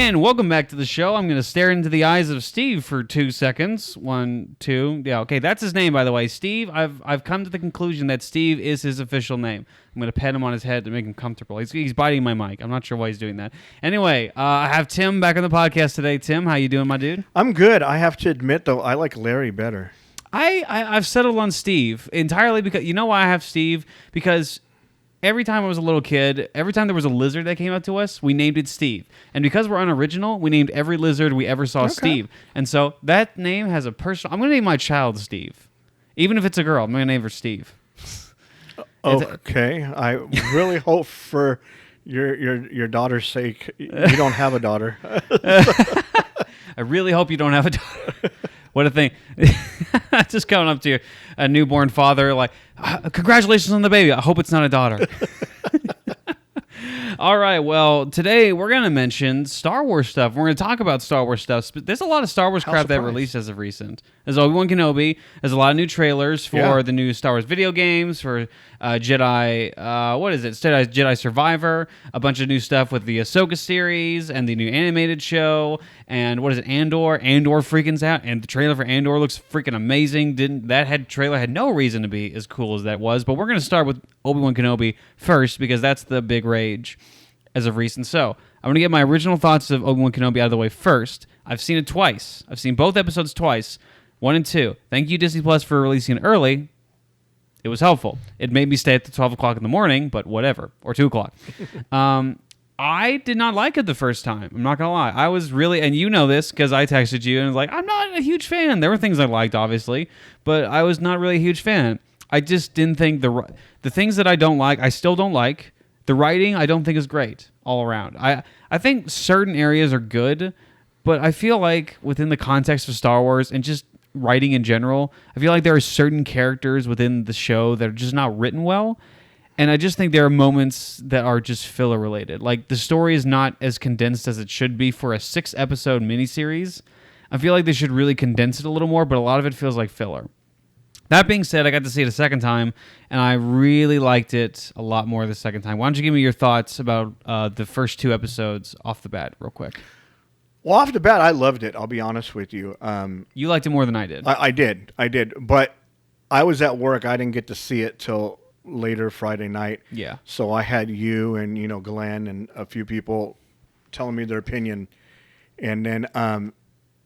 And welcome back to the show. I'm going to stare into the eyes of Steve for 2 seconds. 1, 2. Yeah, okay, that's his name, by the way. Steve, I've come to the conclusion that Steve is his official name. I'm going to pet him on his head to make him comfortable. He's biting my mic. I'm not sure why he's doing that. Anyway, I have Tim back on the podcast today. Tim, how you doing, my dude? I'm good. I have to admit, though, I like Larry better. I've settled on Steve entirely because, you know why I have Steve? Because every time I was a little kid, every time there was a lizard that came up to us, we named it Steve. And because we're unoriginal, we named every lizard we ever saw Steve. And so that name has a personal... I'm going to name my child Steve. Even if it's a girl, I'm going to name her Steve. Okay. I really hope for your daughter's sake, you don't have a daughter. I really hope you don't have a daughter. What a thing. Just coming up to a newborn father, like, congratulations on the baby. I hope it's not a daughter. All right, well, today we're going to mention Star Wars stuff. We're going to talk about Star Wars stuff. There's a lot of Star Wars crap that released as of recent. There's Obi Wan Kenobi. There's a lot of new trailers for the new Star Wars video games, for Jedi, what is it? Jedi Survivor, a bunch of new stuff with the Ahsoka series and the new animated show, and what is it, Andor? Andor freaking's out, and the trailer for Andor looks freaking amazing. Trailer had no reason to be as cool as that was, but we're going to start with Obi Wan Kenobi first because that's the big rage as of recent. So I'm going to get my original thoughts of Obi Wan Kenobi out of the way first. I've seen it twice. I've seen both episodes twice, 1 and 2. Thank you, Disney Plus, for releasing it early. It was helpful. It made me stay at the 12 o'clock in the morning, but whatever, or 2 o'clock. I did not like it the first time. I'm not going to lie. I was really, and you know this because I texted you and was like, I'm not a huge fan. There were things I liked, obviously, but I was not really a huge fan. I just didn't think the things that I don't like, I still don't like. The writing, I don't think is great all around. I think certain areas are good, but I feel like within the context of Star Wars and just writing in general, I feel like there are certain characters within the show that are just not written well. And I just think there are moments that are just filler related. Like the story is not as condensed as it should be for a 6-episode miniseries. I feel like they should really condense it a little more, but a lot of it feels like filler. That being said, I got to see it a second time, and I really liked it a lot more the second time. Why don't you give me your thoughts about the first 2 episodes off the bat real quick? Well, off the bat, I loved it. I'll be honest with you. You liked it more than I did. I did. But I was at work. I didn't get to see it till later Friday night. Yeah. So I had you and, Glenn and a few people telling me their opinion. And then...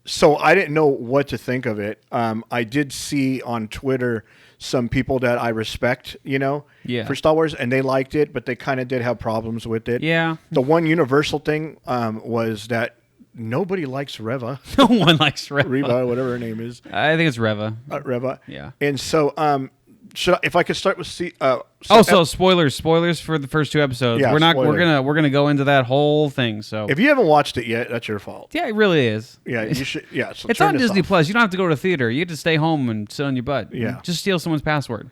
So I didn't know what to think of it. I did see on Twitter some people that I respect, for Star Wars, and they liked it, but they kind of did have problems with it. Yeah. The one universal thing was that nobody likes Reva. No one likes Reva. Reva, whatever her name is. I think it's Reva. Reva. Yeah. And so, if I could start with spoilers for the first 2 episodes. Yeah, we're gonna go into that whole thing. So if you haven't watched it yet, that's your fault. Yeah, it really is. Yeah, you should. Yeah, so it's on Disney Plus. You don't have to go to the theater. You get to stay home and sit on your butt. Yeah, just steal someone's password.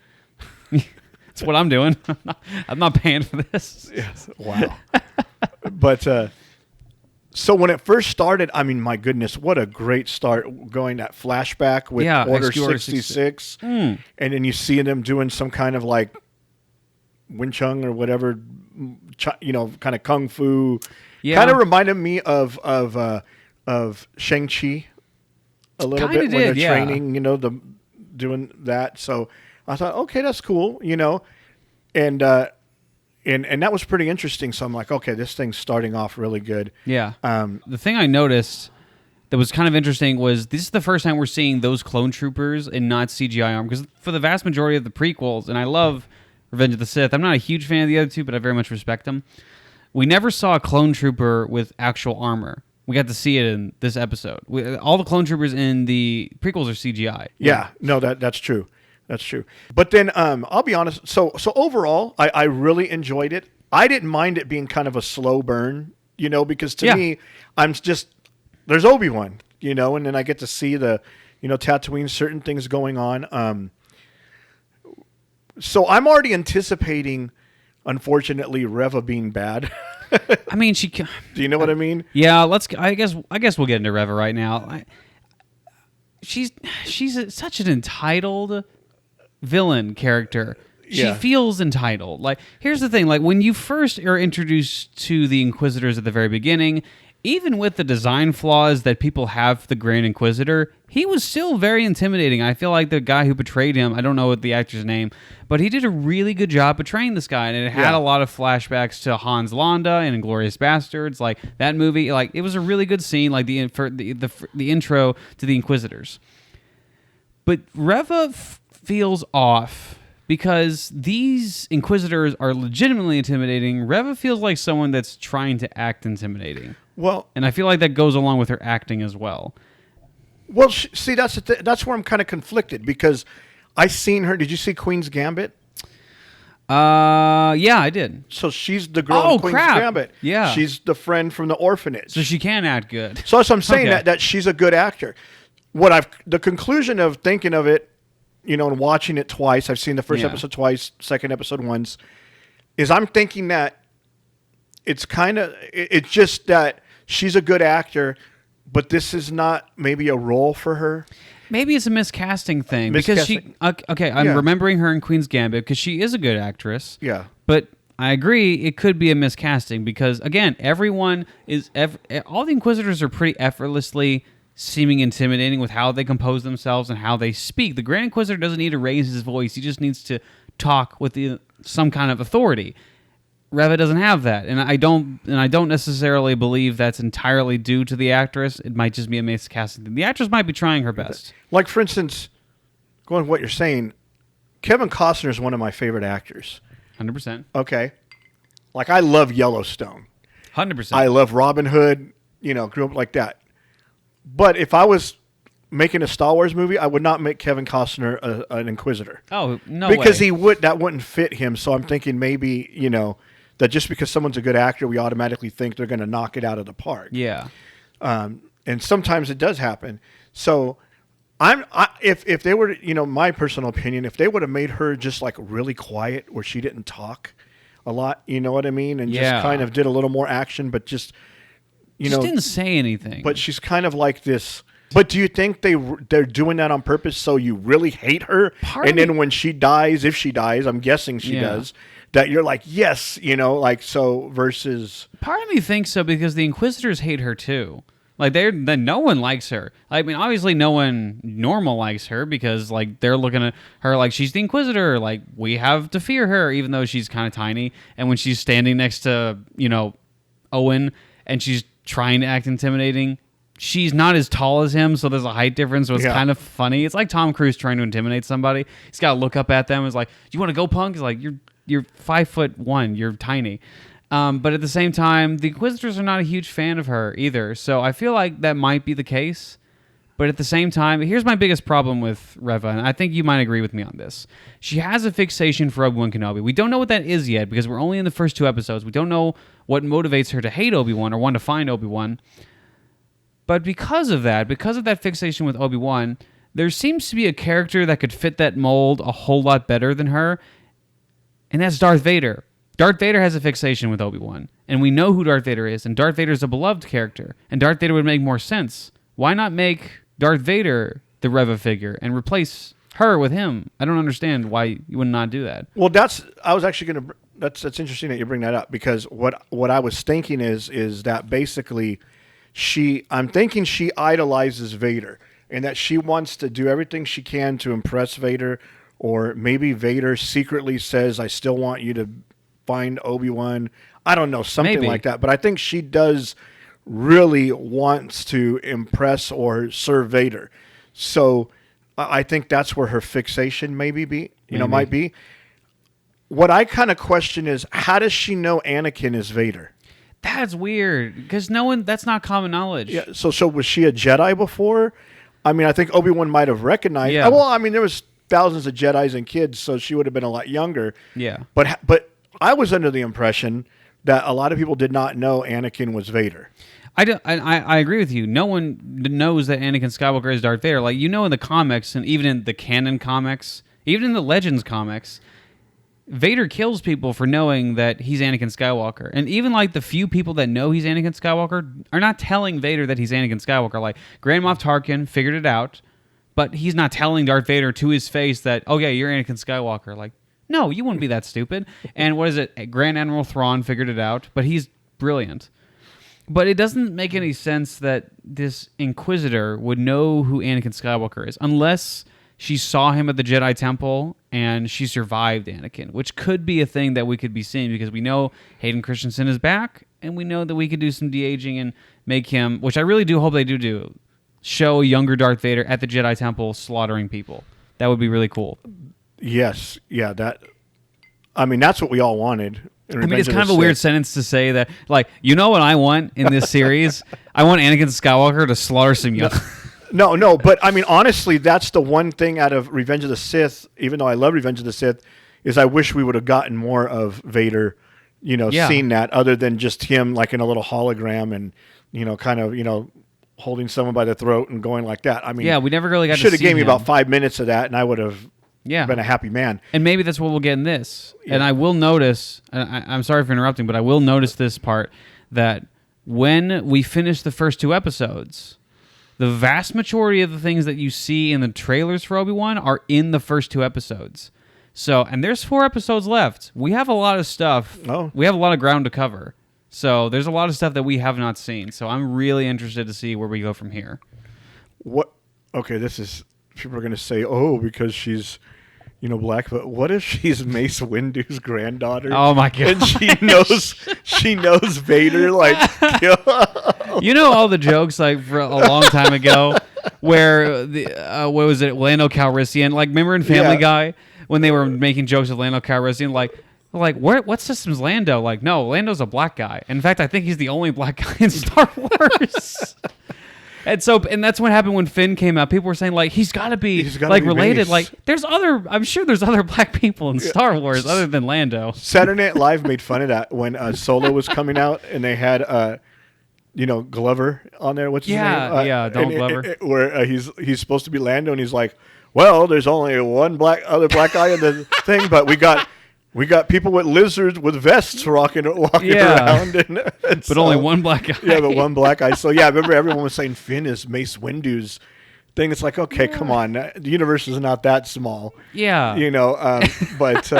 That's what I'm doing. I'm not paying for this. Yes. Wow. But so when it first started, I mean, my goodness, what a great start going that flashback with Order 66. And then you see them doing some kind of like Wing Chun or whatever, kind of kung fu. Yeah. Kind of reminded me of Shang-Chi a little bit when they're training, doing that. So I thought, okay, that's cool, and that was pretty interesting. So I'm like, okay, this thing's starting off really good. Yeah. The thing I noticed that was kind of interesting was this is the first time we're seeing those clone troopers in not CGI armor. Because for the vast majority of the prequels, and I love Revenge of the Sith, I'm not a huge fan of the other two, but I very much respect them. We never saw a clone trooper with actual armor. We got to see it in this episode. All the clone troopers in the prequels are CGI. Yeah, no, that's true. That's true. But then I'll be honest. So overall, I really enjoyed it. I didn't mind it being kind of a slow burn, because to me, I'm just, there's Obi Wan, and then I get to see the, Tatooine, certain things going on. So I'm already anticipating, unfortunately, Reva being bad. I mean, do you know what I mean? Yeah, I guess we'll get into Reva right now. She's such an entitled villain character. She feels entitled. Like, here's the thing. Like, when you first are introduced to the Inquisitors at the very beginning, even with the design flaws that people have for the Grand Inquisitor, he was still very intimidating. I feel like the guy who portrayed him, I don't know what the actor's name, but he did a really good job portraying this guy, and it had a lot of flashbacks to Hans Landa and Inglourious Bastards. Like that movie, like it was a really good scene, like the intro to the Inquisitors. But Reva feels off because these Inquisitors are legitimately intimidating. Reva feels like someone that's trying to act intimidating. Well, and I feel like that goes along with her acting as well. Well, see, that's where I'm kind of conflicted because I seen her. Did you see Queen's Gambit? Yeah, I did. So she's the girl in Queen's Gambit. Yeah. She's the friend from the orphanage. So she can act good. So that's what I'm saying, that she's a good actor. The conclusion of thinking of it, and watching it twice, I've seen the first episode twice, second episode once, is I'm thinking that it's just that she's a good actor, but this is not maybe a role for her. Maybe it's a miscasting thing. Because I'm remembering her in Queen's Gambit because she is a good actress. Yeah. But I agree, it could be a miscasting because, again, all the Inquisitors are pretty effortlessly seeming intimidating with how they compose themselves and how they speak. The Grand Inquisitor doesn't need to raise his voice. He just needs to talk with some kind of authority. Reva doesn't have that, and I don't necessarily believe that's entirely due to the actress. It might just be a miscasting. The actress might be trying her best. Like, for instance, going with what you're saying, Kevin Costner is one of my favorite actors. 100%. Okay. Like, I love Yellowstone. 100%. I love Robin Hood, grew up like that. But if I was making a Star Wars movie, I would not make Kevin Costner an Inquisitor. Oh, no because way. that wouldn't fit him. So I'm thinking maybe, that just because someone's a good actor, we automatically think they're going to knock it out of the park. Yeah. And sometimes it does happen. So if they were, my personal opinion, if they would have made her just like really quiet where she didn't talk a lot, you know what I mean? And just kind of did a little more action, but just, didn't say anything. But she's kind of like this. But do you think they're doing that on purpose so you really hate her? Then when she dies, if she dies, I'm guessing she does, that you're like, yes, versus... Part of me thinks so because the Inquisitors hate her too. Like, no one likes her. I mean, obviously no one normal likes her because, like, they're looking at her like she's the Inquisitor. Like, we have to fear her even though she's kind of tiny. And when she's standing next to, Owen and she's trying to act intimidating... She's not as tall as him, so there's a height difference, so it's kind of funny. It's like Tom Cruise trying to intimidate somebody. He's got to look up at them. It's like, do you want to go, punk? He's like, you're 5'1", you're tiny. But at the same time, the Inquisitors are not a huge fan of her either, so I feel like that might be the case. But at the same time, here's my biggest problem with Reva, and I think you might agree with me on this. She has a fixation for Obi Wan Kenobi. We don't know what that is yet, because we're only in the first 2 episodes. We don't know what motivates her to hate Obi-Wan or want to find Obi-Wan. But because of that fixation with Obi-Wan, there seems to be a character that could fit that mold a whole lot better than her, and that's Darth Vader. Darth Vader has a fixation with Obi-Wan, and we know who Darth Vader is, and Darth Vader is a beloved character, and Darth Vader would make more sense. Why not make Darth Vader the Reva figure and replace her with him? I don't understand why you would not do that. Well, that's interesting that you bring that up, because what I was thinking is that basically... I'm thinking she idolizes Vader and that she wants to do everything she can to impress Vader, or maybe Vader secretly says, I still want you to find Obi-Wan. I don't know, something like that. But I think she does really wants to impress or serve Vader. So I think that's where her fixation might be. What I kind of question is, how does she know Anakin is Vader? That's weird because that's not common knowledge. Yeah. So was she a Jedi before? I mean, I think Obi-Wan might have recognized. Yeah. Well, I mean, there was thousands of Jedis and kids, so she would have been a lot younger. Yeah. But I was under the impression that a lot of people did not know Anakin was Vader. I agree with you. No one knows that Anakin Skywalker is Darth Vader. Like, in the comics and even in the canon comics, even in the Legends comics, Vader kills people for knowing that he's Anakin Skywalker. And even like the few people that know he's Anakin Skywalker are not telling Vader that he's Anakin Skywalker. Like Grand Moff Tarkin figured it out, but he's not telling Darth Vader to his face that, oh yeah, you're Anakin Skywalker. Like, no, you wouldn't be that stupid. And what is it? Grand Admiral Thrawn figured it out, but he's brilliant. But it doesn't make any sense that this Inquisitor would know who Anakin Skywalker is unless she saw him at the Jedi Temple and she survived Anakin, which could be a thing that we could be seeing because we know Hayden Christensen is back and we know that we could do some de-aging and make him, which I really do hope they do, show a younger Darth Vader at the Jedi Temple slaughtering people. That would be really cool. Yes. Yeah. That's what we all wanted. It's kind of a weird sentence to say that, like, you know what I want in this series? I want Anakin Skywalker to slaughter some young... No, but honestly, that's the one thing out of Revenge of the Sith, even though I love Revenge of the Sith, is I wish we would have gotten more of Vader, seen that other than just him like in a little hologram and, holding someone by the throat and going like that. We never really got to see should have gave me about 5 minutes of that and I would have been a happy man. And maybe that's what we'll get in this. Yeah. And I will notice, I'm sorry for interrupting, but I will notice this part, that when we finish the first 2 episodes... the vast majority of the things that you see in the trailers for Obi-Wan are in the first 2 episodes. So, and there's 4 episodes left. We have a lot of stuff. Oh. We have a lot of ground to cover. So there's a lot of stuff that we have not seen. So I'm really interested to see where we go from here. What? Okay, this is... People are going to say, because she's... black, but what if she's Mace Windu's granddaughter? Oh my god! And she knows Vader. Like, all the jokes like for a long time ago, where the what was it, Lando Calrissian? Like, remember in Family Guy when they were making jokes of Lando Calrissian? Like what system's Lando? Like, no, Lando's a black guy. In fact, I think he's the only black guy in Star Wars. And that's what happened when Finn came out. People were saying, like, he's got to be related. Like, I'm sure there's other black people in Star Wars other than Lando. Saturday Night Live made fun of that when Solo was coming out and they had, Glover on there. What's his name? Donald Glover. Where he's supposed to be Lando and he's like, well, there's only one other black guy in the thing, but we got people with lizards with vests walking around. But only one black guy. Yeah, but one black guy. So, I remember everyone was saying Finn is Mace Windu's thing. It's like, okay, come on. The universe is not that small. Yeah. But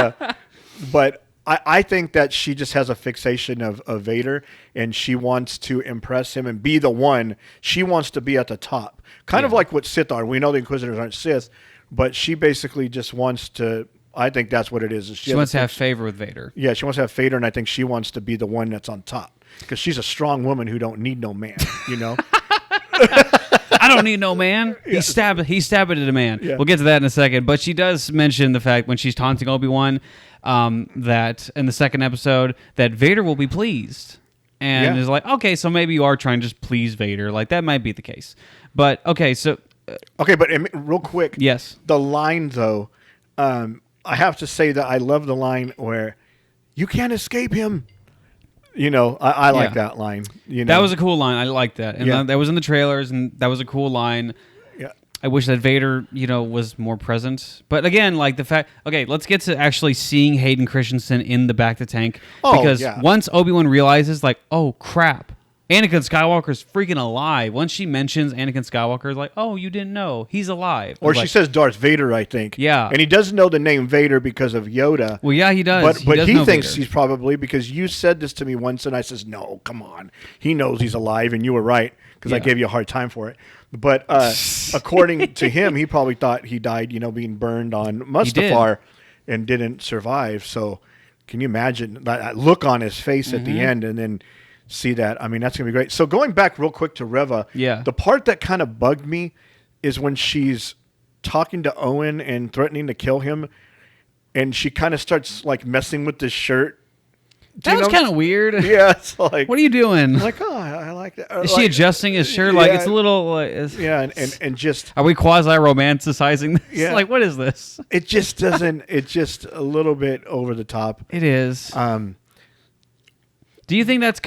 I think that she just has a fixation of Vader, and she wants to impress him and be the one. She wants to be at the top. Kind of like what Sith are. We know the Inquisitors aren't Sith, but she basically just wants to... I think that's what it is. She wants to have favor with Vader. Yeah, she wants to have favor, and I think she wants to be the one that's on top because she's a strong woman who don't need no man. I don't need no man. He stabbed at a man. Yeah. We'll get to that in a second. But she does mention the fact when she's taunting Obi-Wan that in the second episode that Vader will be pleased. And is like, okay, so maybe you are trying to just please Vader. Like, that might be the case. But, okay, so... okay, but real quick. Yes. The line, though... I have to say that I love the line where you can't escape him. I like that line. That was a cool line. I like that. And that was in the trailers, and that was a cool line. Yeah. I wish that Vader, was more present. But again, like the fact... Okay, let's get to actually seeing Hayden Christensen in the back to tank. Because once Obi-Wan realizes, like, oh, crap. Anakin Skywalker's freaking alive. Once she mentions Anakin Skywalker, it's like, oh, you didn't know. He's alive. Or she says Darth Vader, I think. Yeah. And he doesn't know the name Vader because of Yoda. Well, yeah, he does. But he thinks Vader. He's probably, because you said this to me once, and I says, no, come on. He knows he's alive, and you were right, because I gave you a hard time for it. But according to him, he probably thought he died, being burned on Mustafar and didn't survive. So can you imagine that look on his face at the end, and then... see that. I mean, that's going to be great. So going back real quick to Reva, the part that kind of bugged me is when she's talking to Owen and threatening to kill him, and she kind of starts like messing with this shirt. That was kind of weird. Yeah, it's like, what are you doing? Like, oh, I like that. Is she adjusting his shirt? Like, it's a little... and just... Are we quasi-romanticizing this? Yeah. Like, what is this? It just doesn't... It's just a little bit over the top. It is. Do you think that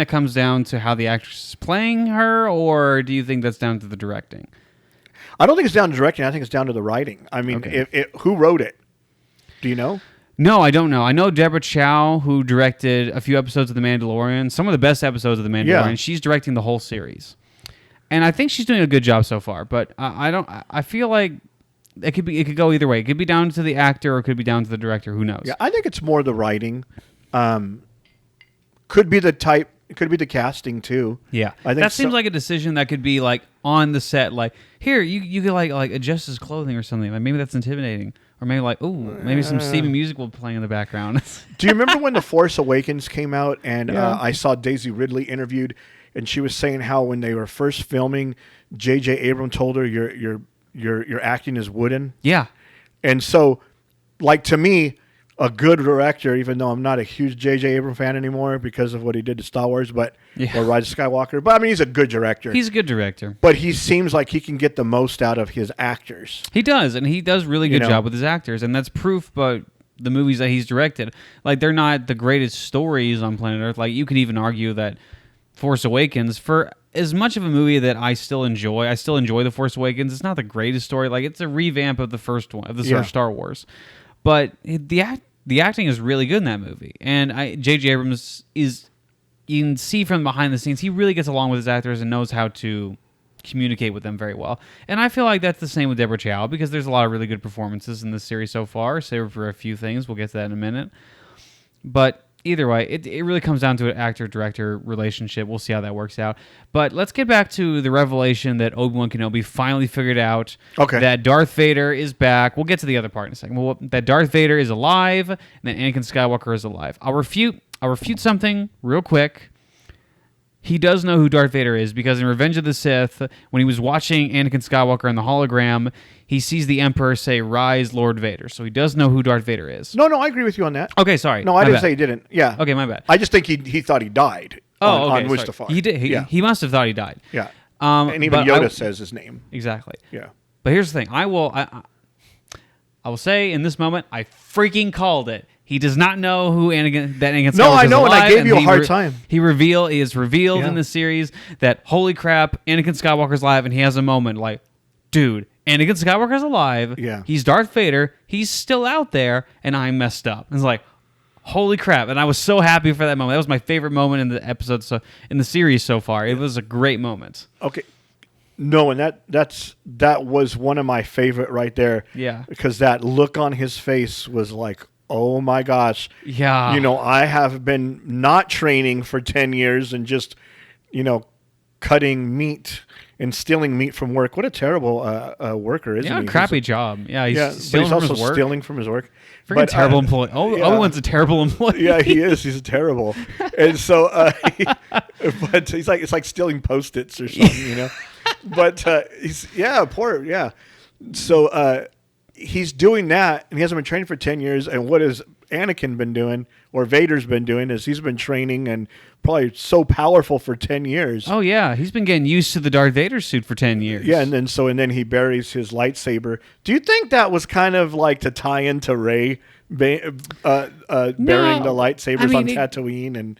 comes down to how the actress is playing her, or do you think that's down to the directing? I don't think it's down to directing. I think it's down to the writing. I mean, who wrote it? Do you know? No, I don't know. I know Deborah Chow, who directed a few episodes of The Mandalorian, some of the best episodes of The Mandalorian. Yeah. She's directing the whole series, and I think she's doing a good job so far. But I feel like it could go either way. It could be down to the actor, or it could be down to the director. Who knows? Yeah, I think it's more the writing. Could be the type It could be the casting too. Yeah, I think that seems like a decision that could be like on the set. Like, here, you could like adjust his clothing or something. Like maybe that's intimidating, or maybe like maybe some Steven music will play in the background. Do you remember when The Force Awakens came out and I saw Daisy Ridley interviewed, and she was saying how when they were first filming, J.J. Abrams told her your acting is wooden. Yeah, and so like to me, a good director, even though I'm not a huge J.J. Abrams fan anymore because of what he did to Star Wars, or Rise of Skywalker. But I mean, he's a good director. He's a good director. But he seems like he can get the most out of his actors. He does, and he does really good job with his actors, and that's proof. But the movies that he's directed, like they're not the greatest stories on planet Earth. Like you could even argue that Force Awakens, for as much of a movie that I still enjoy The Force Awakens. It's not the greatest story. Like it's a revamp of the first one of the first Star Wars. But the acting is really good in that movie. And J.J. Abrams is, you can see from behind the scenes, he really gets along with his actors and knows how to communicate with them very well. And I feel like that's the same with Deborah Chow, because there's a lot of really good performances in this series so far, save for a few things. We'll get to that in a minute. But either way, it really comes down to an actor-director relationship. We'll see how that works out. But let's get back to the revelation that Obi Wan Kenobi finally figured out that Darth Vader is back. We'll get to the other part in a second. Well, that Darth Vader is alive and that Anakin Skywalker is alive. I'll refute something real quick. He does know who Darth Vader is because in Revenge of the Sith, when he was watching Anakin Skywalker in the hologram, he sees the Emperor say, "Rise, Lord Vader." So he does know who Darth Vader is. No, I agree with you on that. Okay, sorry. No, I didn't say he didn't. Yeah. Okay, my bad. I just think he thought he died on Mustafar. He did. He must have thought he died. Yeah. And even Yoda says his name. Exactly. Yeah. But here's the thing. I will say in this moment, I freaking called it. He does not know who Anakin Skywalker is. No, I know, and I gave you a hard time. He is revealed in the series that, holy crap, Anakin Skywalker's alive, and he has a moment like, dude, Anakin Skywalker's alive. Yeah. He's Darth Vader. He's still out there, and I messed up. And it's like, holy crap. And I was so happy for that moment. That was my favorite moment in the episode, in the series so far. It was a great moment. Okay. No, and that was one of my favorite right there. Yeah. Because that look on his face was like, oh my gosh. Yeah. I have been not training for 10 years and just, cutting meat and stealing meat from work. What a terrible worker, isn't he? Yeah, crappy job. Yeah, he's also stealing from his work. Freaking terrible employee. Obi-Wan's a terrible employee. Yeah, he is. He's terrible. And so, but he's like, it's like stealing Post-its or something, But So he's doing that, and he hasn't been training for 10 years. And what has Anakin been doing, or Vader's been doing, is he's been training and probably so powerful for 10 years. Oh, yeah. He's been getting used to the Darth Vader suit for 10 years. Yeah, and then he buries his lightsaber. Do you think that was kind of like to tie into Rey burying the lightsabers on Tatooine? And,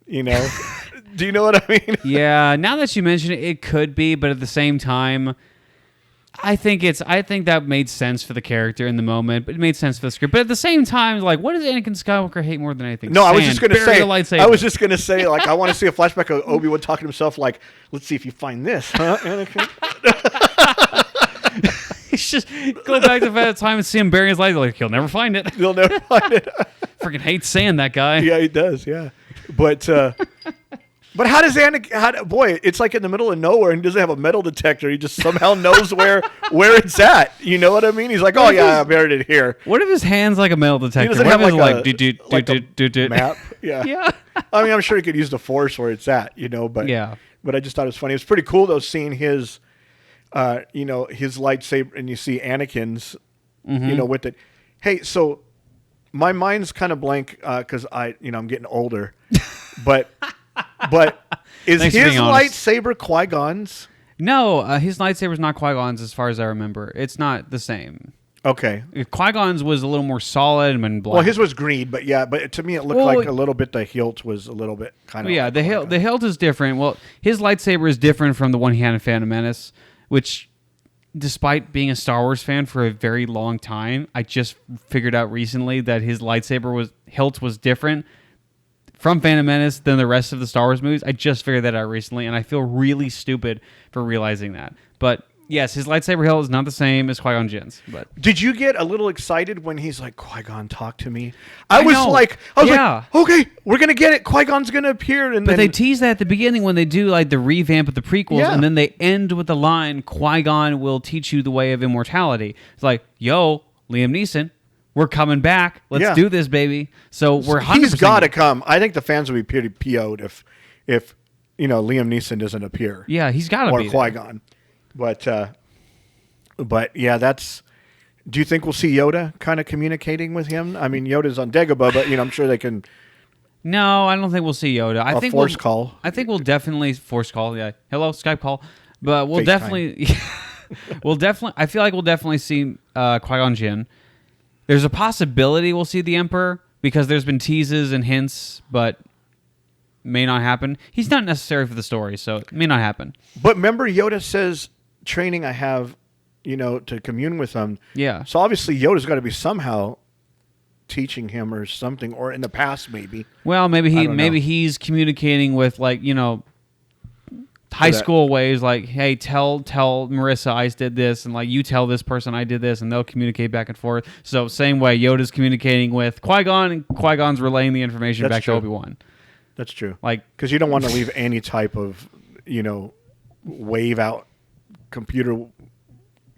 do you know what I mean? Yeah, now that you mention it, it could be, but at the same time, I think that made sense for the character in the moment, but it made sense for the script. But at the same time, like, what does Anakin Skywalker hate more than anything? No, I was just going to say, like, I want to see a flashback of Obi-Wan talking to himself, like, let's see if you find this, huh, Anakin? He's just go back to that time and see him burying his lightsaber. Like, he'll never find it. He'll never find it. Freaking hates saying that guy. Yeah, he does. Yeah, but how does Anakin? Boy, it's like in the middle of nowhere, and he doesn't have a metal detector. He just somehow knows where it's at. You know what I mean? He's like, oh yeah, I buried it here. What if his hand's like a metal detector? He doesn't have a map. Yeah. Yeah. I mean, I'm sure he could use the Force where it's at. But yeah. But I just thought it was funny. It was pretty cool though, seeing his, his lightsaber, and you see Anakin's, with it. Hey, so my mind's kind of blank because I'm getting older, but is his lightsaber Qui-Gon's? No, his lightsaber's not Qui-Gon's as far as I remember. It's not the same. Okay. Qui-Gon's was a little more solid and black. Well, his was green, but to me it looked like a little bit, the hilt was a little bit kind of... Yeah, like the hilt is different. Well, his lightsaber is different from the one he had in Phantom Menace, which, despite being a Star Wars fan for a very long time, I just figured out recently that his hilt was different from Phantom Menace than the rest of the Star Wars movies. I just figured that out recently, and I feel really stupid for realizing that. But Yes, his lightsaber hilt is not the same as Qui-Gon Jinn's. But did you get a little excited when he's like, Qui-Gon, talk to me? I was like, okay, we're gonna get it. Qui-Gon's gonna appear, but they tease that at the beginning when they do like the revamp of the prequels, and then they end with the line, Qui-Gon will teach you the way of immortality. It's like, yo, Liam Neeson, we're coming back. Let's do this, baby. So we're 100%. He's got to come. I think the fans would be pretty PO'd if Liam Neeson doesn't appear. Yeah, he's got to be. Or Qui-Gon. But yeah, that's. Do you think we'll see Yoda kind of communicating with him? I mean, Yoda's on Dagobah, but I'm sure they can. No, I don't think we'll see Yoda. I think force call. I think we'll definitely force call. Yeah, hello, Skype call. But we'll definitely. I feel like we'll definitely see Qui-Gon Jinn. There's a possibility we'll see the Emperor because there's been teases and hints, but may not happen. He's not necessary for the story, so it may not happen. But remember, Yoda says, training I have, to commune with them. Yeah. So obviously Yoda's got to be somehow teaching him or something, or in the past maybe. Well, maybe he's communicating with high school ways, like, hey, tell Marissa I did this, and like you tell this person I did this, and they'll communicate back and forth. So same way Yoda's communicating with Qui-Gon, and Qui-Gon's relaying the information back to Obi-Wan. That's true. Like, because you don't want to leave any type of wave out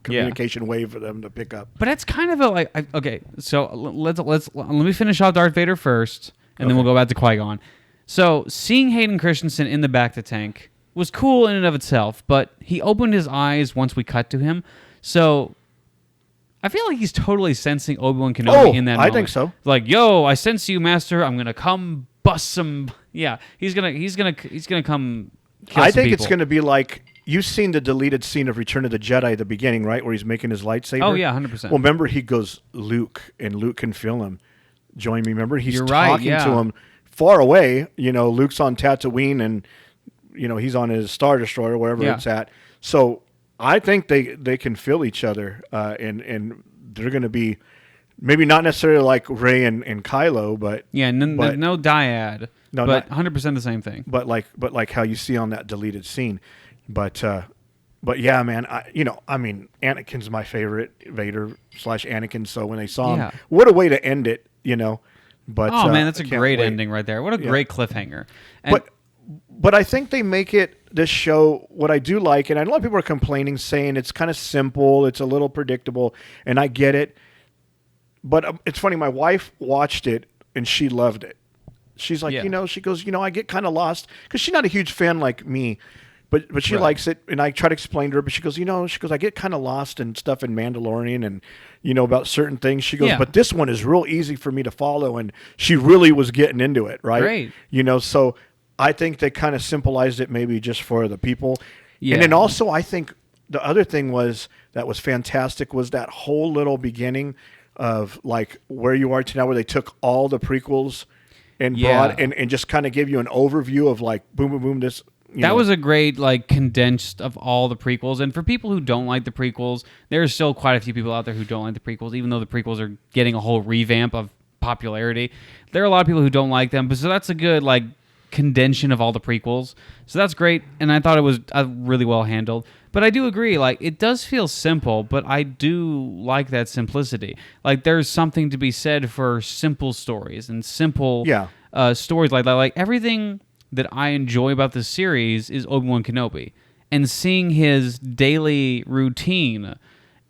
communication wave for them to pick up. But that's kind of okay. So let me finish off Darth Vader first, and then we'll go back to Qui-Gon. So seeing Hayden Christensen in the bacta tank was cool in and of itself, but he opened his eyes once we cut to him. So I feel like he's totally sensing Obi-Wan Kenobi in that moment. I think so. Like, yo, I sense you, Master. I'm gonna come bust some. Yeah, he's gonna come. Kill I think people. It's gonna be like you've seen the deleted scene of Return of the Jedi at the beginning, right, where he's making his lightsaber. Oh yeah, 100%. Well, remember he goes Luke, and Luke can feel him. Join me. Remember he's You're talking right, to him far away. Luke's on Tatooine and. He's on his Star Destroyer, wherever it's at. So I think they can feel each other, and they're going to be maybe not necessarily like Rey and Kylo, but no dyad, but 100% the same thing. But like how you see on that deleted scene, but yeah, man, Anakin's my favorite Vader / Anakin. So when they saw him, what a way to end it, But man, that's a great ending right there. What a great cliffhanger. But I think they make this show, what I do like, and I know a lot of people are complaining, saying it's kind of simple, it's a little predictable, and I get it. But it's funny, my wife watched it, and she loved it. She's like, she goes, I get kind of lost, because she's not a huge fan like me, but she likes it, and I try to explain to her, but she goes, I get kind of lost in stuff in Mandalorian and, about certain things. She goes, but this one is real easy for me to follow, and she really was getting into it, right? Great. So I think they kind of symbolized it maybe just for the people. Yeah. And then also I think the other thing that was fantastic was that whole little beginning of like where you are to now, where they took all the prequels and brought and just kind of gave you an overview of like boom, boom, boom, this. That was a great like condensed of all the prequels. And for people who don't like the prequels, there's still quite a few people out there who don't like the prequels, even though the prequels are getting a whole revamp of popularity. There are a lot of people who don't like them, but so that's a good like condensation of all the prequels, so that's great, and I thought it was really well handled. But I do agree, like it does feel simple, but I do like that simplicity. Like there's something to be said for simple stories and simple stories like that. Like everything that I enjoy about this series is Obi-Wan Kenobi, and seeing his daily routine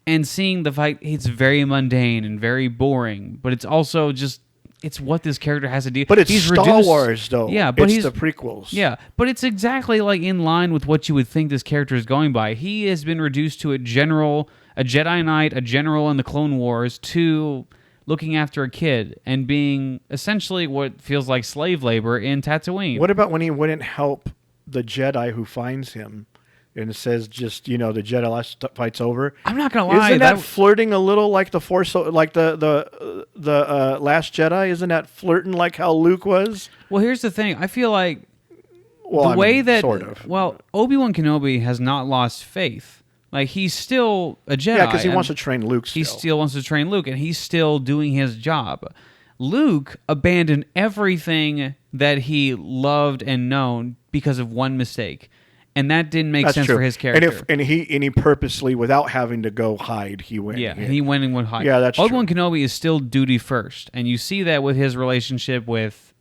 and seeing the fight. It's very mundane and very boring, but it's also just. It's what this character has to do. But it's Star Wars, though. Yeah, but it's the prequels. Yeah, but it's exactly like in line with what you would think this character is going by. He has been reduced to a general, a Jedi Knight, a general in the Clone Wars, to looking after a kid and being essentially what feels like slave labor in Tatooine. What about when he wouldn't help the Jedi who finds him? And it says just, the Jedi last fight's over. I'm not going to lie. Isn't that flirting a little like the Force, like the Last Jedi? Isn't that flirting like how Luke was? Well, here's the thing. I feel like sort of. Well, Obi-Wan Kenobi has not lost faith. Like, he's still a Jedi. Yeah, because he wants to train Luke still. He still wants to train Luke, and he's still doing his job. Luke abandoned everything that he loved and known because of one mistake. And that didn't make sense for his character. And he purposely, without having to go hide, he went. Yeah, he went and went hide. Yeah, that's Obi-Wan true. Kenobi is still duty first. And you see that with his relationship with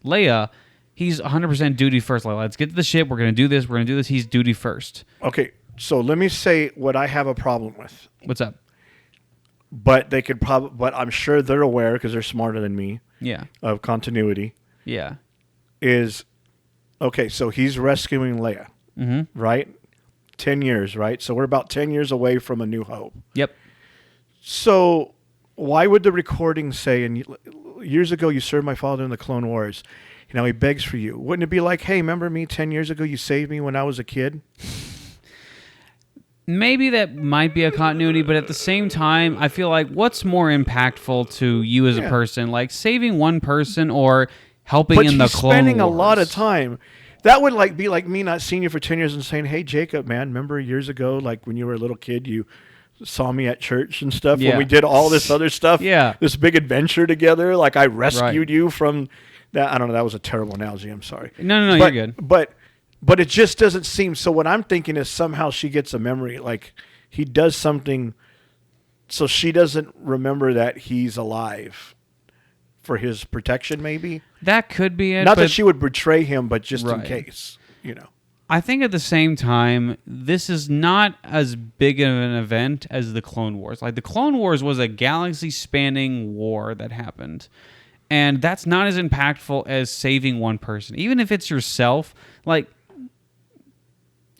Leia. He's 100% duty first. Like, let's get to the ship. We're going to do this. We're going to do this. He's duty first. Okay, so let me say what I have a problem with. What's up? But they could probably. But I'm sure they're aware because they're smarter than me. Yeah. Of continuity. Yeah. Is okay. So he's rescuing Leia. Mm-hmm. Right. 10 years. Right. So we're about 10 years away from A New Hope. Yep. So why would the recording say? And years ago, you served my father in the Clone Wars. You know, he begs for you. Wouldn't it be like, hey, remember me 10 years ago? You saved me when I was a kid. Maybe that might be a continuity, but at the same time, I feel like what's more impactful to you as a person, like saving one person or helping in the Clone Wars? Spending a lot of time. That would be like me not seeing you for 10 years and saying, hey, Jacob, man, remember years ago, like when you were a little kid, you saw me at church and stuff when we did all this other stuff, this big adventure together. Like I rescued you from that. I don't know. That was a terrible analogy. I'm sorry. No, you're good. But it just doesn't seem. So what I'm thinking is somehow she gets a memory. Like he does something so she doesn't remember that he's alive for his protection, maybe. That could be it. Not that she would betray him, but just in case, you know. I think at the same time, this is not as big of an event as the Clone Wars. Like the Clone Wars was a galaxy-spanning war that happened. And that's not as impactful as saving one person. Even if it's yourself, like...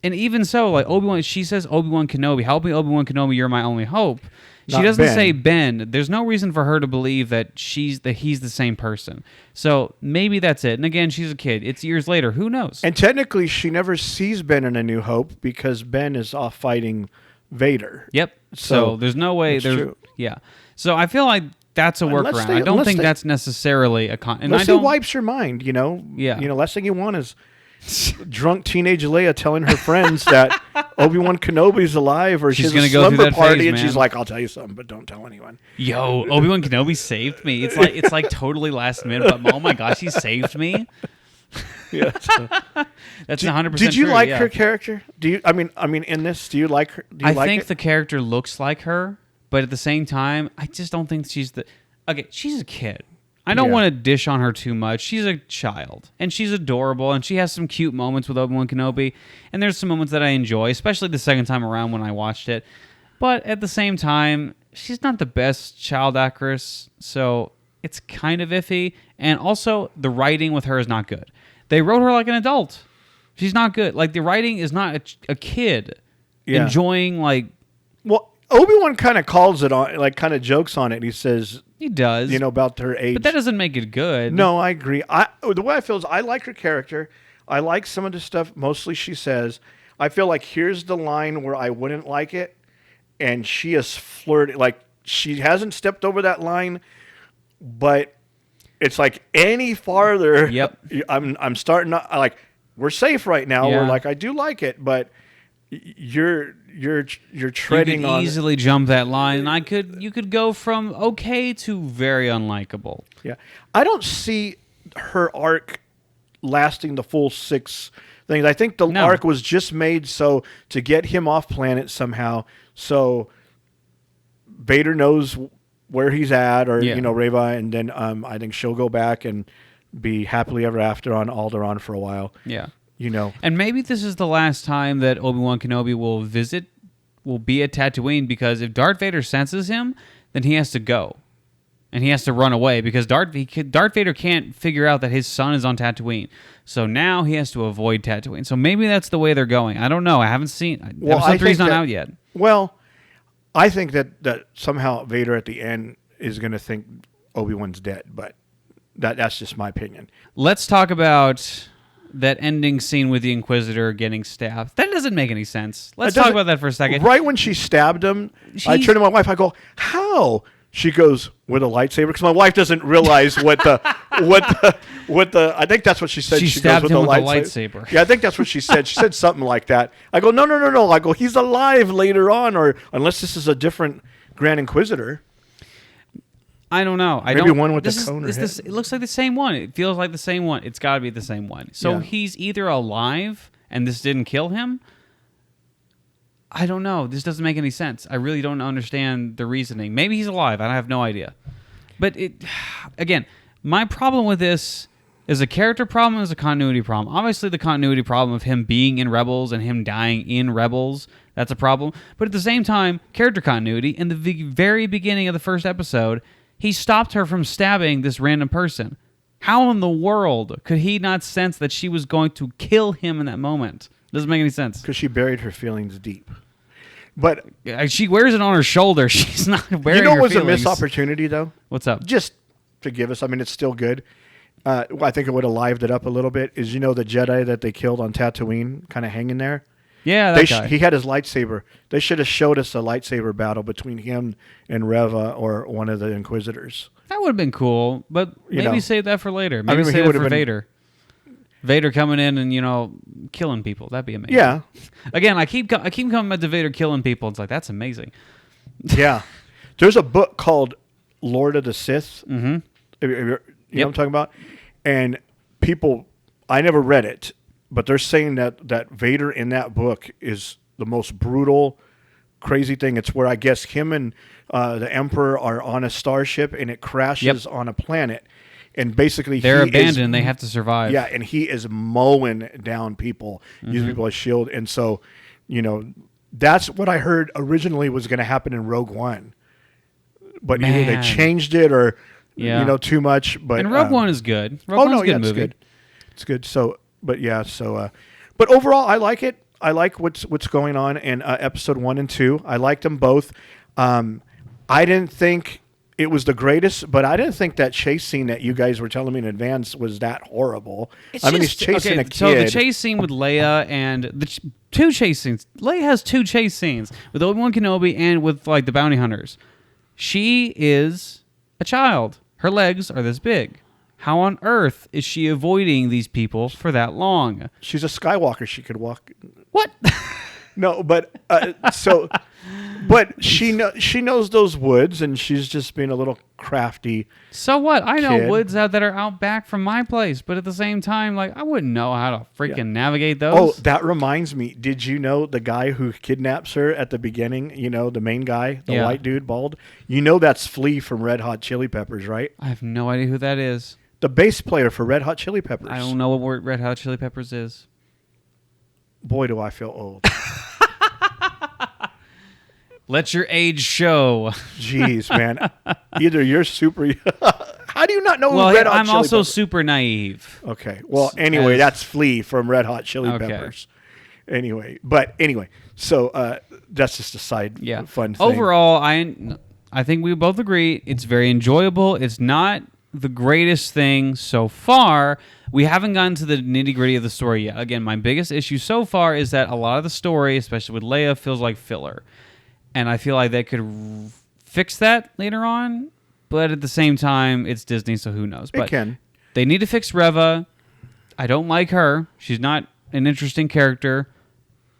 And even so, like Obi-Wan, she says Obi-Wan Kenobi, help me Obi-Wan Kenobi, you're my only hope. She doesn't say Ben. There's no reason for her to believe that he's the same person. So maybe that's it. And again, she's a kid. It's years later. Who knows? And technically, she never sees Ben in A New Hope because Ben is off fighting Vader. Yep. So there's no way. True. Yeah. So I feel like that's a workaround. I don't think that's necessarily a unless he wipes your mind, you know. Yeah. You know, last thing you want is drunk teenage Leia telling her friends that Obi-Wan Kenobi's alive, or she's going to go through that party, and she's like, "I'll tell you something, but don't tell anyone." Yo, Obi-Wan Kenobi saved me. It's like totally last minute, but oh my gosh, he saved me. Yeah, that's 100%. Did you like her character? Do you? I mean, in this, do you like her? I think the character looks like her, but at the same time, I just don't think she's the. Okay, she's a kid. I don't want to dish on her too much. She's a child, and she's adorable, and she has some cute moments with Obi-Wan Kenobi, and there's some moments that I enjoy, especially the second time around when I watched it. But at the same time, she's not the best child actress, so it's kind of iffy. And also, the writing with her is not good. They wrote her like an adult. She's not good. Like, the writing is not a kid enjoying, like... Well, Obi-Wan kind of calls it on, like, kind of jokes on it. He says... He does. You know, about her age. But that doesn't make it good. No, I agree. The way I feel is I like her character. I like some of the stuff mostly she says. I feel like here's the line where I wouldn't like it, and she is flirting. Like, she hasn't stepped over that line, but it's like any farther. Yep. I'm starting to, like, we're safe right now. Yeah. We're like, I do like it, but you're treading on. You could easily jump that line, and you could go from okay to very unlikable. Yeah, I don't see her arc lasting the full 6 things. I think the arc was just made so to get him off planet somehow, so Vader knows where he's at, or you know, Reva, and then I think she'll go back and be happily ever after on Alderaan for a while. Yeah. You know, and maybe this is the last time that Obi-Wan Kenobi will be at Tatooine, because if Darth Vader senses him, then he has to go. And he has to run away, because Darth Vader can't figure out that his son is on Tatooine. So now he has to avoid Tatooine. So maybe that's the way they're going. I don't know. I haven't seen... Episode 3's not out yet. Well, I think that somehow Vader at the end is going to think Obi-Wan's dead, but that's just my opinion. Let's talk about... that ending scene with the Inquisitor getting stabbed. That doesn't make any sense. Let's talk about that for a second. Right when she stabbed him, I turned to my wife. I go, how? She goes, with a lightsaber? Because my wife doesn't realize what the I think that's what she said. She stabbed him with a lightsaber. Yeah, I think that's what she said. She said something like that. I go, no. I go, he's alive later on, or unless this is a different Grand Inquisitor. I don't know. Maybe one with the cone. It looks like the same one. It feels like the same one. It's got to be the same one. So he's either alive and this didn't kill him? I don't know. This doesn't make any sense. I really don't understand the reasoning. Maybe he's alive. I have no idea. But again, my problem with this is a character problem, is a continuity problem. Obviously, the continuity problem of him being in Rebels and him dying in Rebels, that's a problem. But at the same time, character continuity, in the very beginning of the first episode, he stopped her from stabbing this random person. How in the world could he not sense that she was going to kill him in that moment? Doesn't make any sense. Because she buried her feelings deep. But she wears it on her shoulder. She's not wearing her feelings. You know what was a missed opportunity, though? What's up? Just forgive us. I mean, it's still good. I think it would have livened it up a little bit. Is, the Jedi that they killed on Tatooine kind of hanging there? Yeah, that guy. He had his lightsaber. They should have showed us a lightsaber battle between him and Reva or one of the Inquisitors. That would have been cool, but maybe save that for later. Maybe save it for Vader. Vader coming in and, killing people. That'd be amazing. Yeah. Again, I keep coming back to Vader killing people. It's like, that's amazing. Yeah. There's a book called Lord of the Sith. Mm-hmm. You know what I'm talking about? And people, I never read it, but they're saying that Vader in that book is the most brutal, crazy thing. It's where I guess him and the Emperor are on a starship and it crashes on a planet. And basically they're abandoned. They have to survive. Yeah, and he is mowing down people, using people as shield. And so, that's what I heard originally was going to happen in Rogue One. But either they changed it or, too much. But and Rogue One is good. Rogue One's a good movie. Good. It's good. So, but overall, I like it. I like what's going on in episode 1 and 2. I liked them both. I didn't think it was the greatest, but I didn't think that chase scene that you guys were telling me in advance was that horrible. He's chasing a kid. So the chase scene with Leia and the two chase scenes. Leia has two chase scenes with Obi Wan Kenobi and with the bounty hunters. She is a child. Her legs are this big. How on earth is she avoiding these people for that long? She's a Skywalker. She could walk. What? No, but but she knows those woods, and she's just being a little crafty. So what? I know woods that are out back from my place, but at the same time, I wouldn't know how to freaking navigate those. Oh, that reminds me. Did you know the guy who kidnaps her at the beginning? The main guy, the white dude, bald. That's Flea from Red Hot Chili Peppers, right? I have no idea who that is. The bass player for Red Hot Chili Peppers. I don't know what Red Hot Chili Peppers is. Boy, do I feel old. Let your age show. Jeez, man. Either you're super... How do you not know who Red Hot Chili Peppers? I'm also super naive. Okay. Well, anyway, that's Flea from Red Hot Chili Peppers. Anyway. So that's just a side fun thing. Overall, I think we both agree it's very enjoyable. It's not the greatest thing so far. We haven't gotten to the nitty-gritty of the story yet. Again, my biggest issue so far is that a lot of the story, especially with Leia, feels like filler. And I feel like they could fix that later on, but at the same time, it's Disney, so who knows? But it can. They need to fix Reva. I don't like her. She's not an interesting character.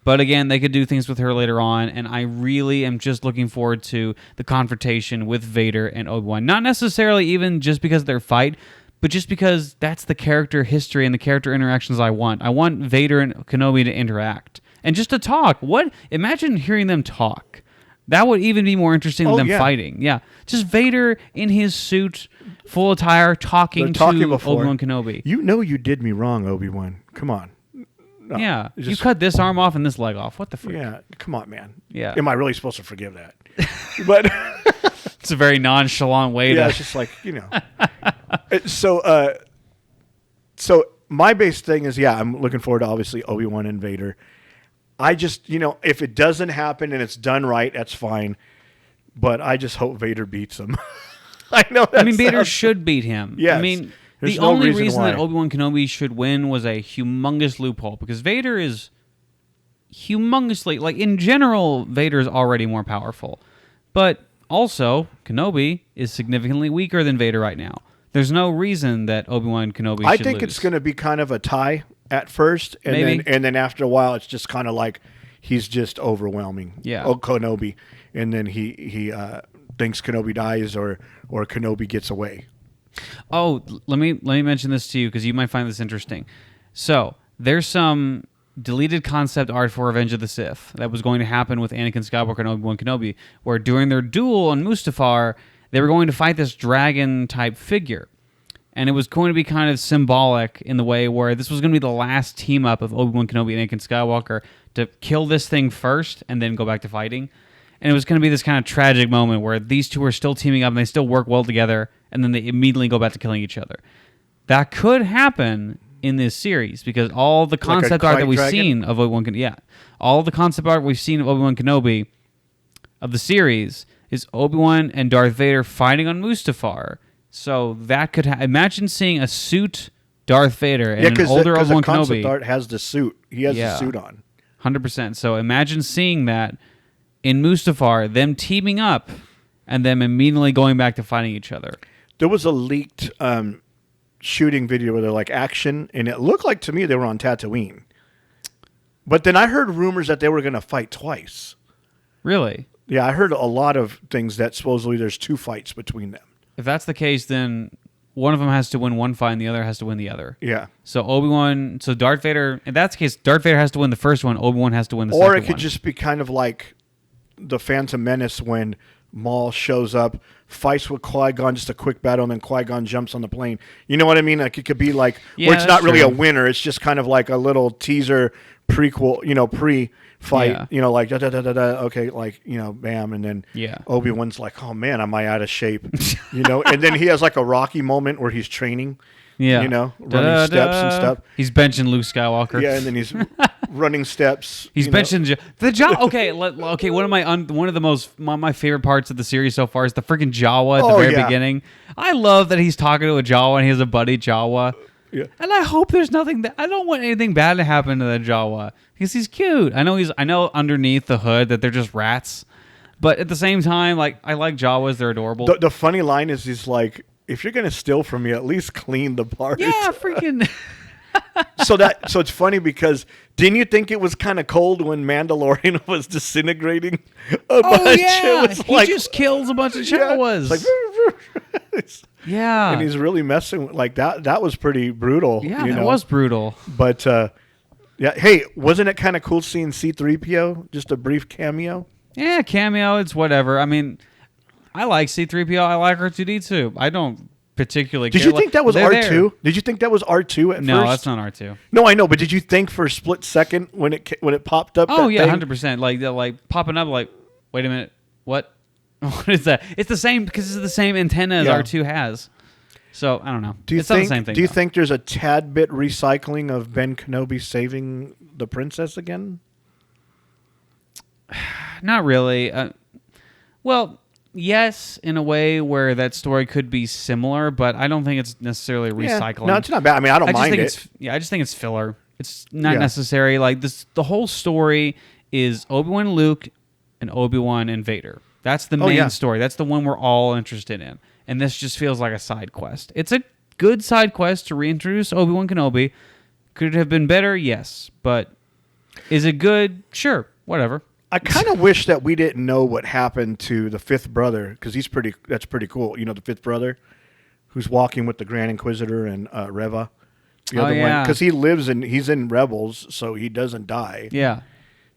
But again, they could do things with her later on, and I really am just looking forward to the confrontation with Vader and Obi-Wan. Not necessarily even just because of their fight, but just because that's the character history and the character interactions I want. I want Vader and Kenobi to interact. And just to talk. Imagine hearing them talk. That would even be more interesting than them fighting. Yeah. Just Vader in his suit, full attire, talking to Obi-Wan Kenobi. You did me wrong, Obi-Wan. Come on. No, yeah. You cut this arm off and this leg off. What the frick? Yeah. Come on, man. Yeah. Am I really supposed to forgive that? But it's a very nonchalant way to... Yeah, it's just So my base thing is, I'm looking forward to, obviously, Obi-Wan and Vader. I just, if it doesn't happen and it's done right, that's fine. But I just hope Vader beats him. I know that Vader should beat him. Yes. The only reason that Obi-Wan Kenobi should win was a humongous loophole, because Vader is humongously... in general, Vader is already more powerful. But also, Kenobi is significantly weaker than Vader right now. There's no reason that Obi-Wan Kenobi should lose. It's going to be kind of a tie at first, and then after a while, it's just kind of like he's just overwhelming. Yeah. Kenobi, and then he thinks Kenobi dies or Kenobi gets away. Oh, let me mention this to you because you might find this interesting. So there's some deleted concept art for Revenge of the Sith that was going to happen with Anakin Skywalker and Obi Wan Kenobi, where during their duel on Mustafar, they were going to fight this dragon type figure. And it was going to be kind of symbolic in the way where this was going to be the last team up of Obi Wan Kenobi and Anakin Skywalker to kill this thing first and then go back to fighting. And it was going to be this kind of tragic moment where these two are still teaming up and they still work well together, and then they immediately go back to killing each other. That could happen in this series because all the concept art that we've seen of Obi-Wan Kenobi, all the concept art we've seen of Obi-Wan Kenobi of the series is Obi-Wan and Darth Vader fighting on Mustafar. So that could imagine seeing a suit Darth Vader and an older Obi-Wan Kenobi. The concept art has the suit. He has the suit on. 100%. So imagine seeing that in Mustafar, them teaming up and them immediately going back to fighting each other. There was a leaked shooting video where they're like action, and it looked like to me they were on Tatooine. But then I heard rumors that they were going to fight twice. Really? Yeah, I heard a lot of things that supposedly there's 2 fights between them. If that's the case, then one of them has to win one fight and the other has to win the other. Yeah. So Darth Vader, if that's the case, Darth Vader has to win the first one, Obi-Wan has to win the second one. Or it could just be kind of like the Phantom Menace when Maul shows up, fights with Qui-Gon, just a quick battle, and then Qui-Gon jumps on the plane. You know what I mean? Like it could be like, where it's not really a winner. It's just kind of like a little teaser prequel, pre-fight, like da-da-da-da-da, okay, like, bam, and then Obi-Wan's like, oh man, am I out of shape? And then he has like a Rocky moment where he's training. Yeah. Running steps and stuff. He's benching Luke Skywalker. Yeah, and then he's running steps. He's benching the Jawa. Okay, one of my favorite parts of the series so far is the freaking Jawa at the very beginning. I love that he's talking to a Jawa and he has a buddy Jawa. Yeah. And I hope there's nothing I don't want anything bad to happen to that Jawa because he's cute. I know underneath the hood that they're just rats, but at the same time, like I like Jawas. They're adorable. The funny line is he's like, if you're gonna steal from me, at least clean the parts. Yeah, freaking. So it's funny because didn't you think it was kind of cold when Mandalorian was disintegrating a bunch? Yeah, he just kills a bunch of Jawas. Yeah, and he's really messing with, like that. That was pretty brutal. Yeah, that was brutal. But hey, wasn't it kind of cool seeing C-3PO? Just a brief cameo. Yeah, cameo. It's whatever. I mean, I like C-3PO. I like R2-D2. I don't particularly care. Did you think that was R2? Did you think that was R2 at first? No, that's not R2. No, I know, but did you think for a split second when it popped up? Oh yeah, 100%. Like popping up. Like, wait a minute, what? What is that? It's the same because it's the same antenna as R2 has. So I don't know. It's not the same thing. Do you think there's a tad bit recycling of Ben Kenobi saving the princess again? Not really. Well, yes, in a way where that story could be similar, but I don't think it's necessarily recycling. No, it's not bad. I mean, I don't mind it. I just think it's filler. It's not necessary. Like this, the whole story is Obi-Wan and Luke and Obi-Wan and Vader. That's the main story. That's the one we're all interested in. And this just feels like a side quest. It's a good side quest to reintroduce Obi-Wan Kenobi. Could it have been better? Yes. But is it good? Sure. Whatever. I kind of wish that we didn't know what happened to the fifth brother because that's pretty cool. You know, the fifth brother who's walking with the Grand Inquisitor and Reva. The other one. Because he's in Rebels, so he doesn't die. Yeah.